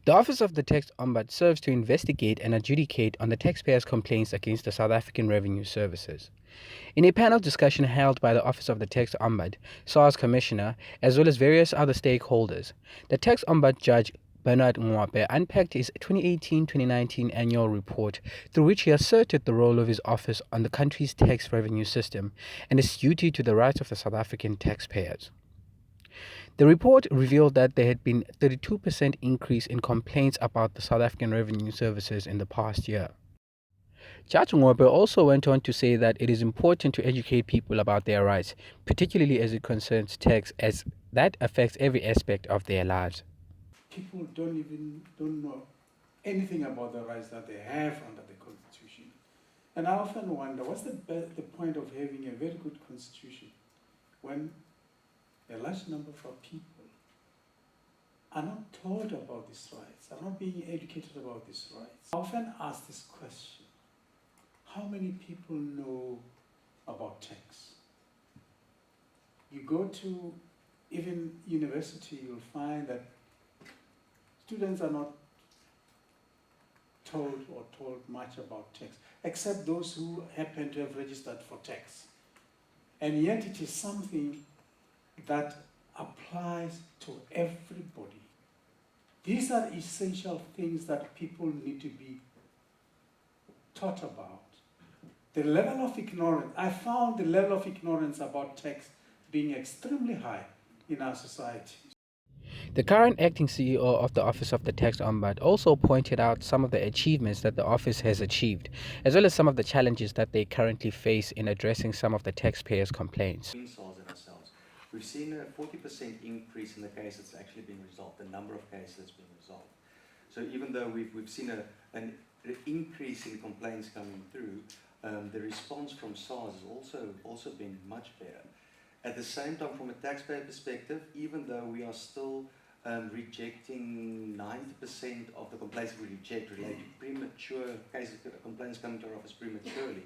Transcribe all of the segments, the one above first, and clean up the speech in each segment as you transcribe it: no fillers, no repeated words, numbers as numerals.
The Office of the Tax Ombud serves to investigate and adjudicate on the taxpayers' complaints against the South African Revenue Services. In a panel discussion held by the Office of the Tax Ombud, SARS Commissioner, as well as various other stakeholders, the Tax Ombud Judge Bernard Ngoepe unpacked his 2018-2019 annual report, through which he asserted the role of his office on the country's tax revenue system and its duty to the rights of the South African taxpayers. The report revealed that there had been a 32% increase in complaints about the South African Revenue Services in the past year. Judge Ngoepe also went on to say that it is important to educate people about their rights, particularly as it concerns tax, as that affects every aspect of their lives. People don't know anything about the rights that they have under the Constitution. And I often wonder, what's the point of having a very good Constitution when a large number of people are not told about these rights, are not being educated about these rights? I often ask this question: how many people know about tax? You go to even university, you'll find that students are not told much about tax, except those who happen to have registered for tax. And yet it is something that applies to everybody. These are essential things that people need to be taught about. The level of ignorance, I found the level of ignorance about tax being extremely high in our society. The current acting CEO of the Office of the Tax Ombud also pointed out some of the achievements that the office has achieved, as well as some of the challenges that they currently face in addressing some of the taxpayers' complaints. We've seen a 40% increase in the cases that's actually been resolved, the number of cases that's been resolved. So even though we've seen an increase in complaints coming through, the response from SARS has also been much better. At the same time, from a taxpayer perspective, even though we are still rejecting 90% of the complaints that we reject relate to premature cases, complaints coming to our office prematurely,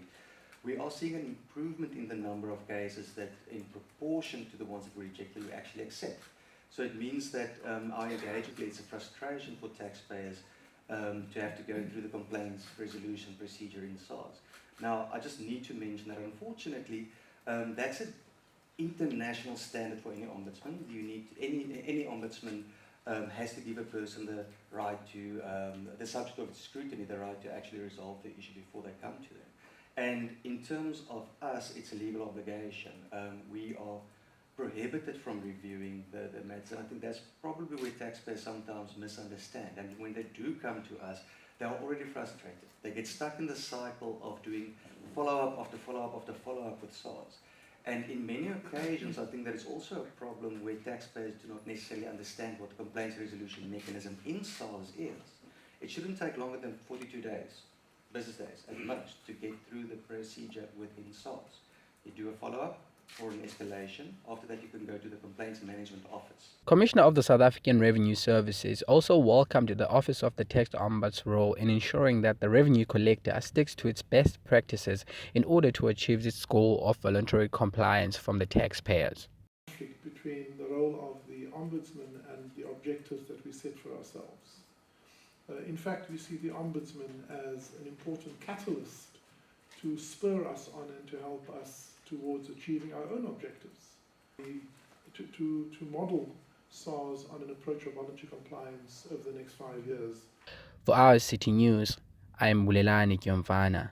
we are seeing an improvement in the number of cases that, in proportion to the ones that we reject, that we actually accept. So it means that our engagement leads to frustration for taxpayers to have to go through the complaints resolution procedure in SARS. Now, I just need to mention that, unfortunately, that's an international standard for any ombudsman. You need any ombudsman has to give a person the right to, the subject of scrutiny, the right to actually resolve the issue before they come to them. And in terms of us, it's a legal obligation. We are prohibited from reviewing the matters, and I think that's probably where taxpayers sometimes misunderstand. And when they do come to us, they are already frustrated. They get stuck in the cycle of doing follow-up after follow-up after follow-up with SARS. And in many occasions, I think there is also a problem where taxpayers do not necessarily understand what the complaints resolution mechanism in SARS is. It shouldn't take longer than 42 days, business days at most, to get through the procedure within SARS. You do a follow-up or an escalation. After that, you can go to the Complaints Management Office. Commissioner of the South African Revenue Services also welcomed the Office of the Tax Ombud's role in ensuring that the revenue collector sticks to its best practices in order to achieve its goal of voluntary compliance from the taxpayers. Between the role of the Ombudsman and the objectives that we set for ourselves. In fact, we see the Ombudsman as an important catalyst to spur us on and to help us towards achieving our own objectives. To model SARS on an approach of voluntary compliance over the next 5 years. For our City News, I am Bulelani Kyomvana.